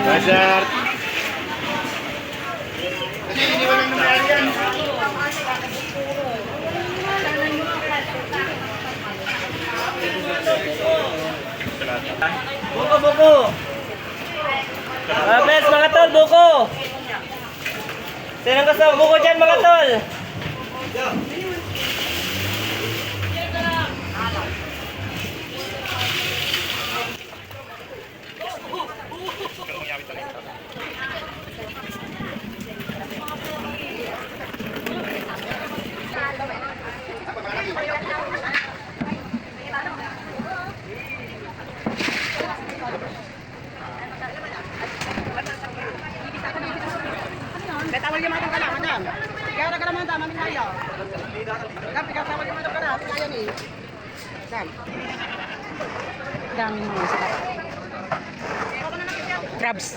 Bazar. Kasi hindi walang namayari yan. Buko, buko. Bes, mga tol, buko. Sinang gusto buko dyan, mga tol? Betawal yung matang kala, madam. Ikaw na kala, madam, amin kaya. Madam, ikaw tawal yung matang kala, kaya ni. Madam. Dami mo isa. Crabs.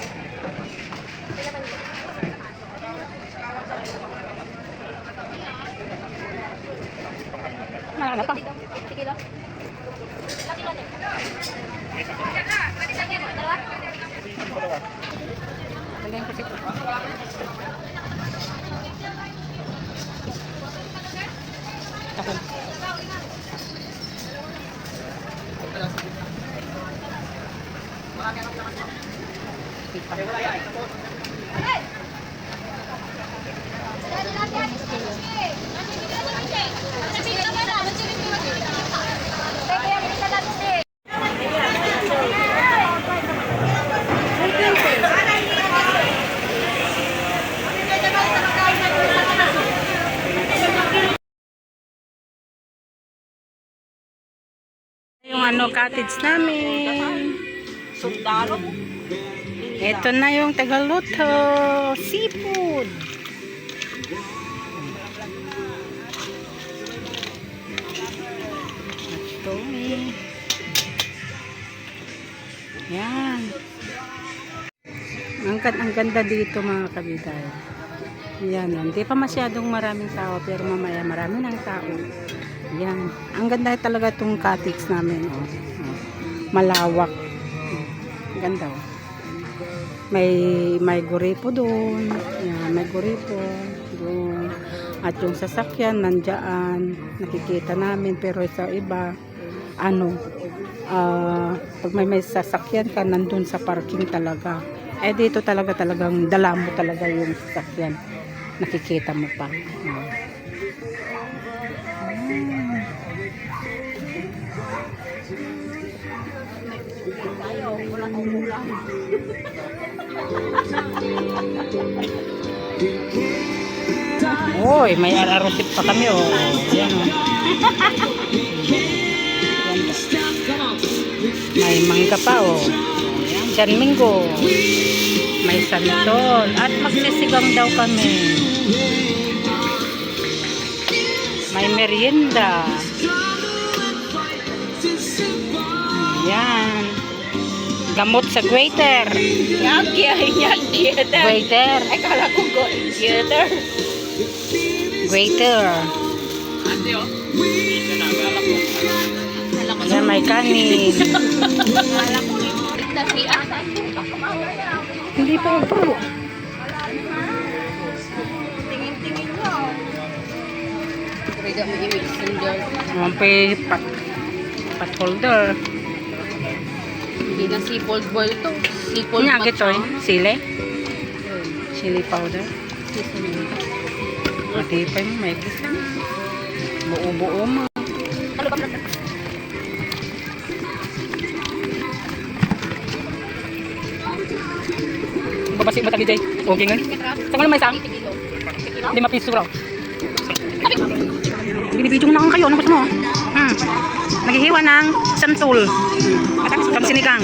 Malaki na pa. Magaling ko si Tapon. Yung cottage namin. Sundalo. Ito na yung tagaluto. Seafood. Ito yan. Ang ganda dito mga kabitay. Yan. Hindi pa masyadong maraming tao pero mamaya marami ng tao. Yan. Ang ganda talaga itong cottage namin. Oh. Oh. Malawak. Ang ganda. Oh. May guripo doon. Yan. May guripo doon. At yung sasakyan nandiyan. Nakikita namin. Pero sa iba, pag may sasakyan ka, nandun sa parking talaga. Dito talagang dala mo talaga yung sasakyan. Nakikita mo pa. Oy, may ararosit pa kami oh. Yan oh. May mangga pa oh. San Minggo. May santol at magsisigang daw kami. May merienda. Yan. Gamot sa waiter. Yan, theater. Waiter. Ay, kala ko theater. Waiter. Yan, may kanin. Hindi pa po. Tingin-tingin mo. Pwede mo i-messenger. May pat holder. Hindi na seafood boil to. Seafood Nga gito eh. Sili. Chili powder. Pati pa mo may gisa. Buo-buo mo. Babasi mo tagi jay. Okay nga. Saan ka may isang? 5 piso raw. Binibidyo na kayo. Ano gusto mo? Naghihiwa ng santol. Kami sinigang.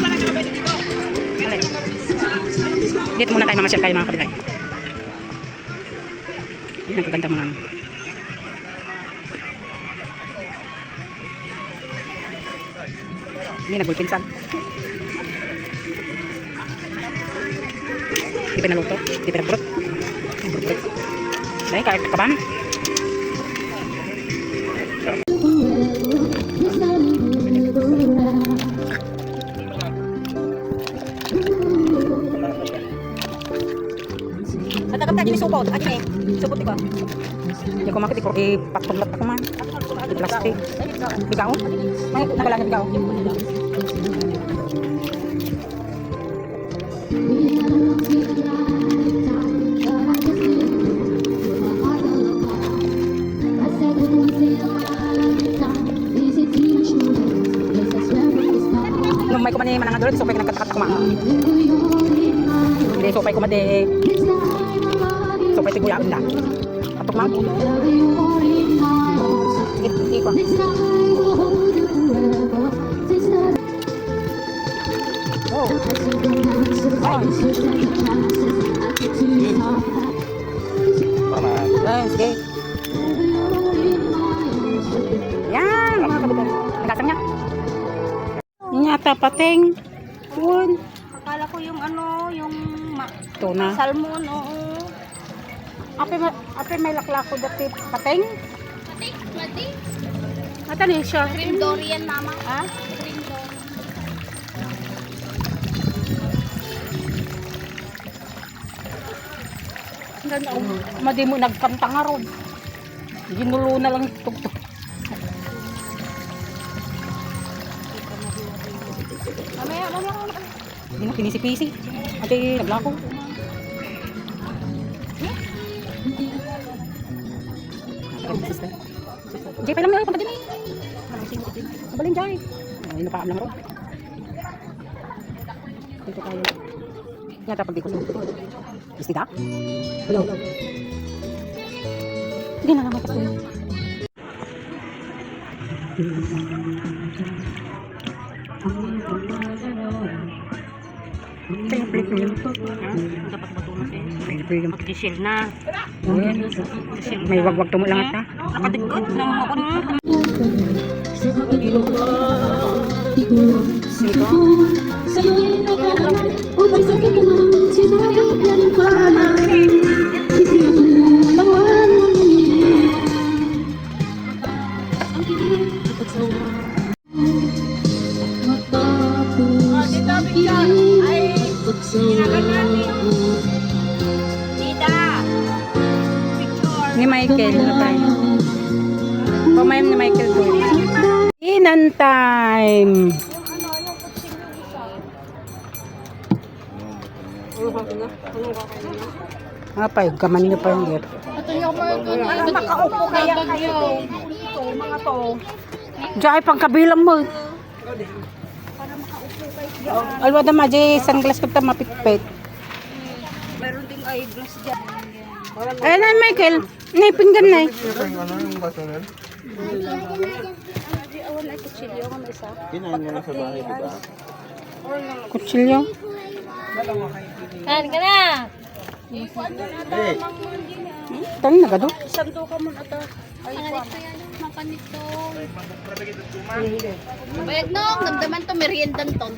Dito muna tayo mamasyal kayo mga kabitay. Yan ang kaganda mga. Ini nagbulpinsan. Di pinaluto, di pinagburot. Dahil kahit kaban. Supot, akin eh. Supot ikaw. Hindi ko makit, patulot ako man. Plastic. Bigaw? May nagalangan bigaw. Nung may kumani manang adulot, supay ko nagkatakat kumanga. Hindi, supay ko madi. Supay tiguyaon na. Atok ma'am. Sige ko. Oh. Ay, sige. Yan, mga kabitan. Nagkasang niya. Nyata pating. Yun. Akala ko yung ano, yung Tuna. salmon, oo. Ape may laklako dati pating. Mati. Ata ni siya. Cream Dorian, mama. Ha? Cream Dorian. Madi mo nagkanta nga ron. Ginulo na lang tugtog. Mamaya. Hindi na pinisi-pisi. Ate naglako. Jay, pa lang na pagkadili. Nabalin, Jay. Ay, napaam lang ron. Dito tayo. Yata pag di ko sumunod. Istida? Hello. Hindi na lang may pasto. Mag-disil na. May wagwag tumo lang ata. Nakadigot lang ako na. Ni Michael na tayo. Pamayam ni Michael to. Inan time. Apa yung gaman niyo pa yung gip. Makaupo kaya kayo. Mga to. Diyan pang kabilang mo. Alwa da maji sunglass ko ta mapitpit. Meron ding eyeglass dyan. Ay na Michael, nay pinggan nay. Awan ay kutsilyo nga may isa. Kinain mo na sa bahay, di ba? Kutsilyo. Kain ka na. Eh, Tani nagado. Santo ka mo na ito. Ay, makanito. Bayag no, namdaman to, meriendan to.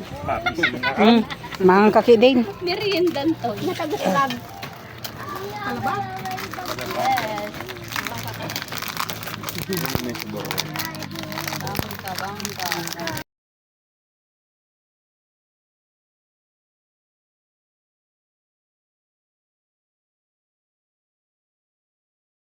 Mga kaki din. Meriendan to. Nakaguslag. Ano ba? Yes. may subo. Bangka.